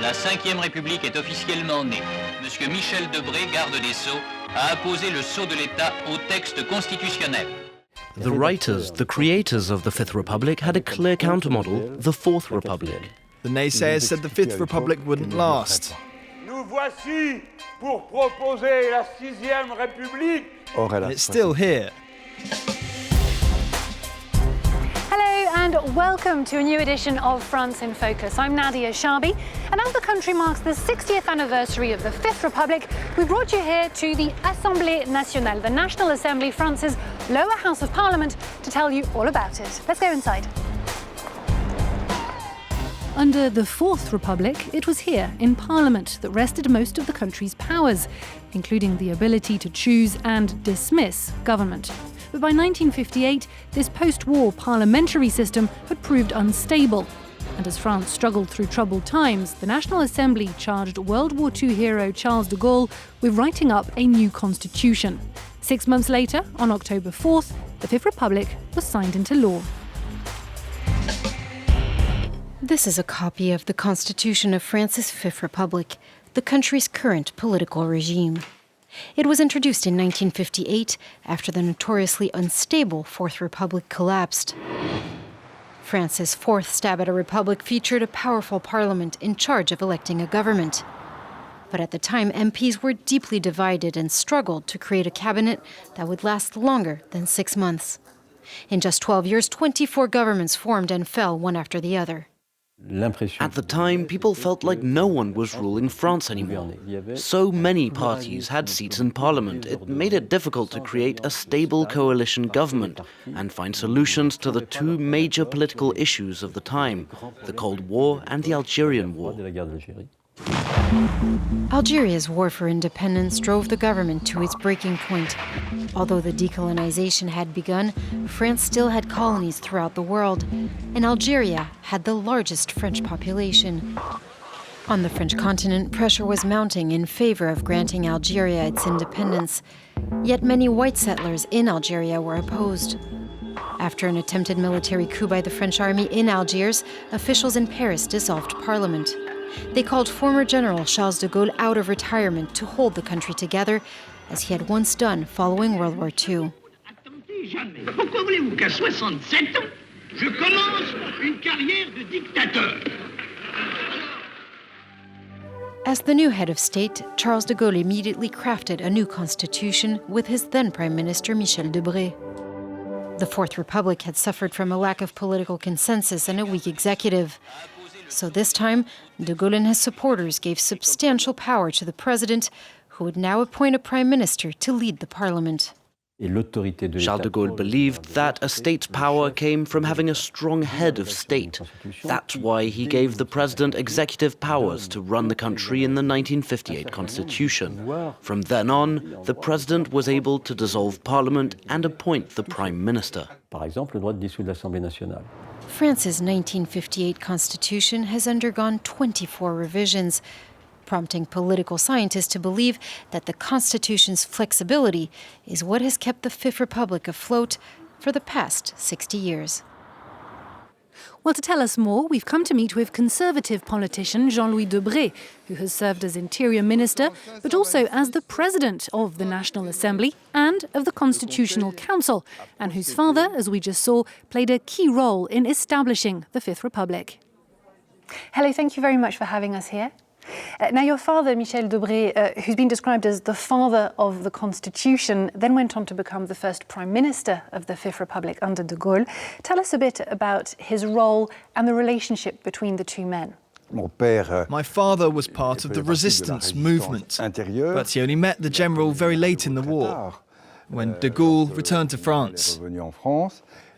la Ve République est officiellement née. Monsieur Michel Debré, garde des Sceaux, a apposé le sceau de l'État au texte constitutionnel. The writers, the creators of the Fifth Republic, had a clear countermodel, the Fourth Republic. The naysayers said the Fifth Republic wouldn't last. Nous voici pour proposer la Sixième République. And it's still here. Hello and welcome to a new edition of France in Focus. I'm Nadia Sharbi, and as the country marks the 60th anniversary of the Fifth Republic, we brought you here to the Assemblée Nationale, the National Assembly, France's lower house of parliament, to tell you all about it. Let's go inside. Under the Fourth Republic, it was here, in Parliament, that rested most of the country's powers, including the ability to choose and dismiss government. But by 1958, this post-war parliamentary system had proved unstable. And as France struggled through troubled times, the National Assembly charged World War II hero Charles de Gaulle with writing up a new constitution. 6 months later, on October 4th, the Fifth Republic was signed into law. This is a copy of the Constitution of France's Fifth Republic, the country's current political regime. It was introduced in 1958 after the notoriously unstable Fourth Republic collapsed. France's fourth stab at a republic featured a powerful parliament in charge of electing a government. But at the time, MPs were deeply divided and struggled to create a cabinet that would last longer than 6 months. In just 12 years, 24 governments formed and fell one after the other. At the time, people felt like no one was ruling France anymore. So many parties had seats in parliament, it made it difficult to create a stable coalition government and find solutions to the two major political issues of the time, the Cold War and the Algerian War. Algeria's war for independence drove the government to its breaking point. Although the decolonization had begun, France still had colonies throughout the world, and Algeria had the largest French population. On the French continent, pressure was mounting in favor of granting Algeria its independence, yet many white settlers in Algeria were opposed. After an attempted military coup by the French army in Algiers, officials in Paris dissolved parliament. They called former General Charles de Gaulle out of retirement to hold the country together, as he had once done following World War II. Pourquoi voulez-vous qu'à 67 ans, je commence une carrière de dictateur? As the new head of state, Charles de Gaulle immediately crafted a new constitution with his then Prime Minister Michel Debré. The Fourth Republic had suffered from a lack of political consensus and a weak executive. So this time, de Gaulle and his supporters gave substantial power to the president, who would now appoint a prime minister to lead the parliament. Charles de Gaulle believed that a state's power came from having a strong head of state. That's why he gave the president executive powers to run the country in the 1958 constitution. From then on, the president was able to dissolve parliament and appoint the prime minister. France's 1958 constitution has undergone 24 revisions, prompting political scientists to believe that the Constitution's flexibility is what has kept the Fifth Republic afloat for the past 60 years. Well, to tell us more, we've come to meet with Conservative politician Jean-Louis Debré, who has served as Interior Minister, but also as the President of the National Assembly and of the Constitutional Council, and whose father, as we just saw, played a key role in establishing the Fifth Republic. Hello, thank you very much for having us here. Now, your father, Michel Debré, who's been described as the father of the Constitution, then went on to become the first Prime Minister of the Fifth Republic under de Gaulle. Tell us a bit about his role and the relationship between the two men. My father was part of the resistance movement, but he only met the general very late in the war, when de Gaulle returned to France.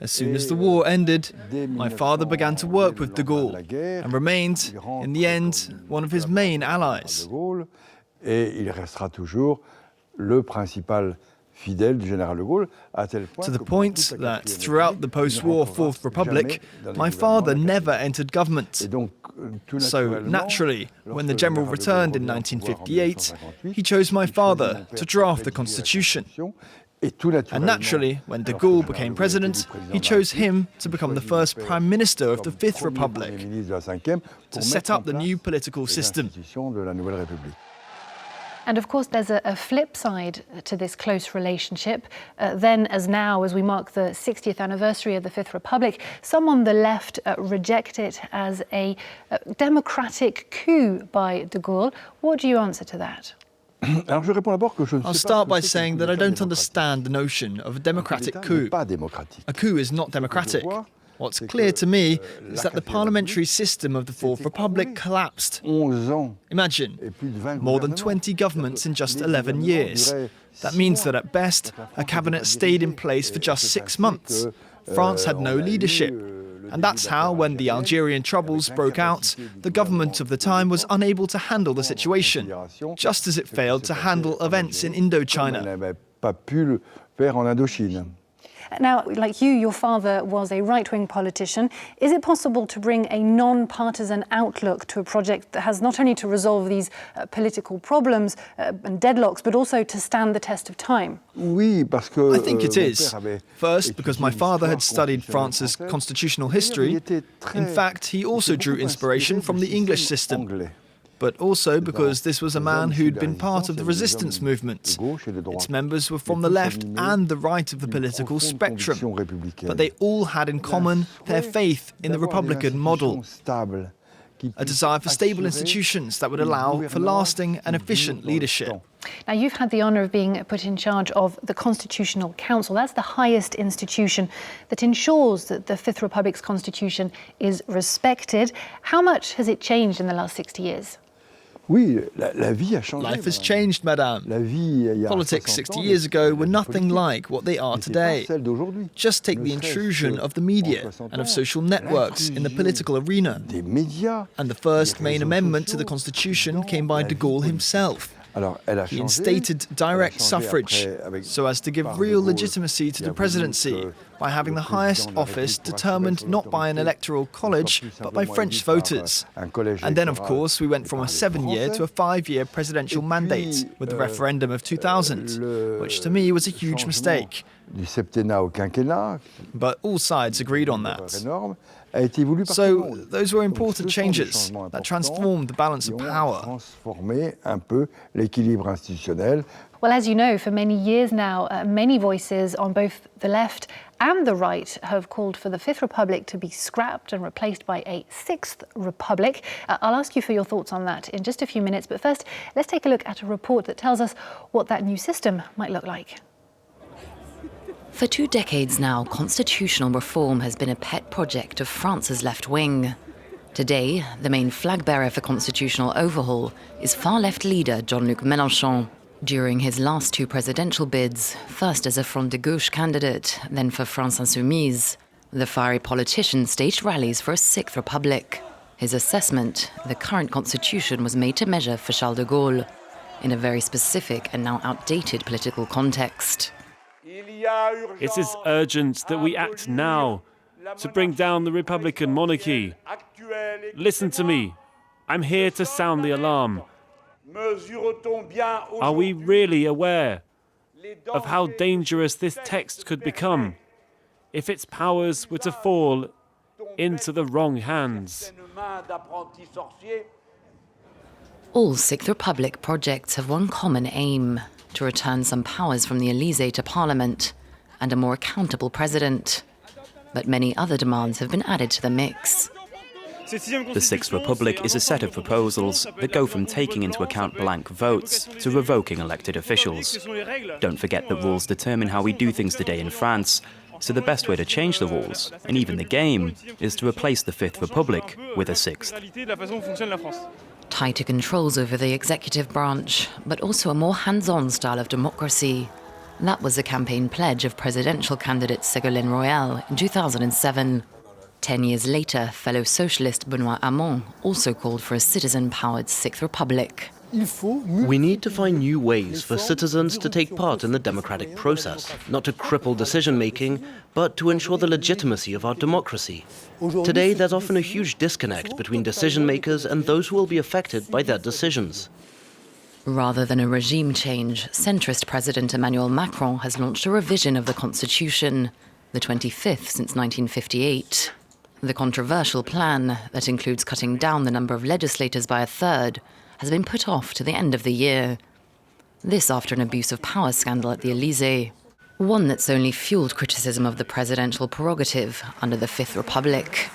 As soon as the war ended, my father began to work with de Gaulle and remained, in the end, one of his main allies. To the point that throughout the post-war Fourth Republic, my father never entered government. So naturally, when the general returned in 1958, he chose my father to draft the constitution. And naturally, when de Gaulle became president, he chose him to become the first Prime Minister of the Fifth Republic, to set up the new political system. And of course, there's a flip side to this close relationship. Then, as now, as we mark the 60th anniversary of the Fifth Republic, some on the left reject it as a democratic coup by de Gaulle. What do you answer to that? I'll start by saying that I don't understand the notion of a democratic coup. A coup is not democratic. What's clear to me is that the parliamentary system of the Fourth Republic collapsed. Imagine, more than 20 governments in just 11 years. That means that at best, a cabinet stayed in place for just 6 months. France had no leadership. And that's how, when the Algerian troubles broke out, the government of the time was unable to handle the situation, just as it failed to handle events in Indochina. Now, like you, your father was a right-wing politician. Is it possible to bring a non-partisan outlook to a project that has not only to resolve these political problems and deadlocks, but also to stand the test of time? I think it is. First, because my father had studied France's constitutional history. In fact, he also drew inspiration from the English system. But also because this was a man who'd been part of the resistance movement. Its members were from the left and the right of the political spectrum, but they all had in common their faith in the Republican model, a desire for stable institutions that would allow for lasting and efficient leadership. Now, you've had the honour of being put in charge of the Constitutional Council. That's the highest institution that ensures that the Fifth Republic's constitution is respected. How much has it changed in the last 60 years? Life has changed, madame. Politics 60 years ago were nothing like what they are today. Just take the intrusion of the media and of social networks in the political arena. And the first main amendment to the Constitution came by de Gaulle himself. He instated direct suffrage so as to give real legitimacy to the presidency by having the highest office determined not by an electoral college but by French voters. And then, of course, we went from a 7-year to a 5-year presidential mandate with the referendum of 2000, which to me was a huge mistake. But all sides agreed on that. So those were important changes that transformed the balance of power. Well, as you know, for many years now, many voices on both the left and the right have called for the Fifth Republic to be scrapped and replaced by a Sixth Republic. I'll ask you for your thoughts on that in just a few minutes, but first, let's take a look at a report that tells us what that new system might look like. For 2 decades now, constitutional reform has been a pet project of France's left wing. Today, the main flag bearer for constitutional overhaul is far-left leader Jean-Louis Mélenchon. During his last 2 presidential bids, first as a Front de Gauche candidate, then for France Insoumise, the fiery politician staged rallies for a Sixth Republic. His assessment, the current constitution was made to measure for Charles de Gaulle, in a very specific and now outdated political context. It is urgent that we act now to bring down the Republican monarchy. Listen to me. I'm here to sound the alarm. Are we really aware of how dangerous this text could become if its powers were to fall into the wrong hands? All Sixth Republic projects have one common aim: to return some powers from the Élysée to Parliament and a more accountable president. But many other demands have been added to the mix. The Sixth Republic is a set of proposals that go from taking into account blank votes to revoking elected officials. Don't forget that rules determine how we do things today in France, so the best way to change the rules, and even the game, is to replace the Fifth Republic with a Sixth. Tighter controls over the executive branch, but also a more hands-on style of democracy. That was the campaign pledge of presidential candidate Ségolène Royal in 2007. 10 years later, fellow socialist Benoît Hamon also called for a citizen-powered Sixth Republic. We need to find new ways for citizens to take part in the democratic process, not to cripple decision-making, but to ensure the legitimacy of our democracy. Today, there's often a huge disconnect between decision-makers and those who will be affected by their decisions. Rather than a regime change, centrist President Emmanuel Macron has launched a revision of the constitution, the 25th since 1958. The controversial plan, that includes cutting down the number of legislators by a third, has been put off to the end of the year. This after an abuse of power scandal at the Élysée, one that's only fueled criticism of the presidential prerogative under the Fifth Republic.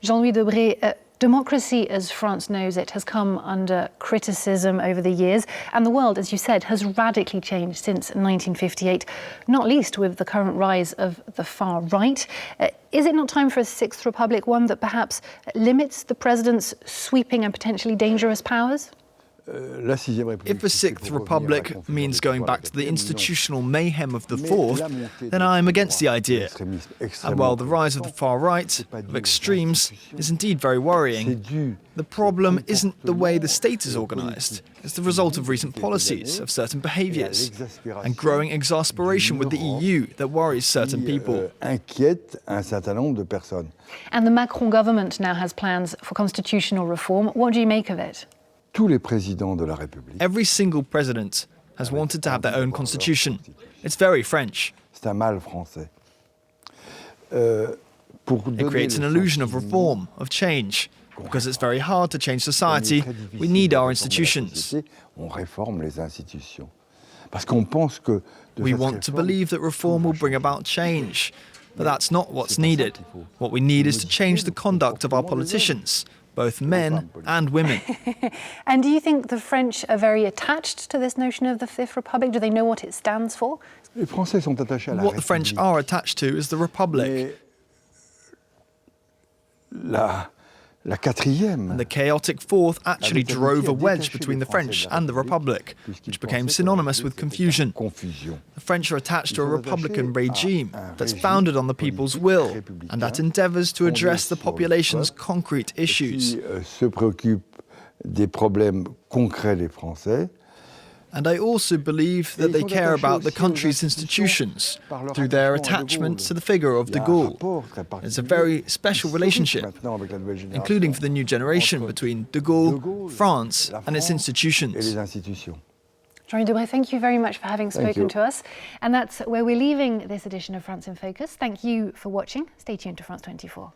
Jean-Louis Debré, democracy as France knows it has come under criticism over the years, and the world, as you said, has radically changed since 1958, not least with the current rise of the far right. Is it not time for a Sixth Republic, one that perhaps limits the president's sweeping and potentially dangerous powers? If a Sixth Republic means going back to the institutional mayhem of the Fourth, then I am against the idea. And while the rise of the far right, of extremes, is indeed very worrying, the problem isn't the way the state is organised. It's the result of recent policies, of certain behaviours, and growing exasperation with the EU that worries certain people. And the Macron government now has plans for constitutional reform. What do you make of it? Every single president has wanted to have their own constitution. It's very French. It creates an illusion of reform, of change. Because it's very hard to change society, we need our institutions. We want to believe that reform will bring about change. But that's not what's needed. What we need is to change the conduct of our politicians, both men and women. And do you think the French are very attached to this notion of the Fifth Republic? Do they know what it stands for? What the French are attached to is the Republic. And the chaotic Fourth actually drove a wedge between the French and the Republic, which became synonymous with confusion. The French are attached to a republican regime that's founded on the people's will and that endeavours to address the population's concrete issues. And I also believe that they care about the country's institutions through their attachment to the figure of de Gaulle. It's a very special relationship, including for the new generation, between de Gaulle, France and its institutions. Jean-Louis Debré, thank you very much for having spoken to us. And that's where we're leaving this edition of France in Focus. Thank you for watching. Stay tuned to France 24.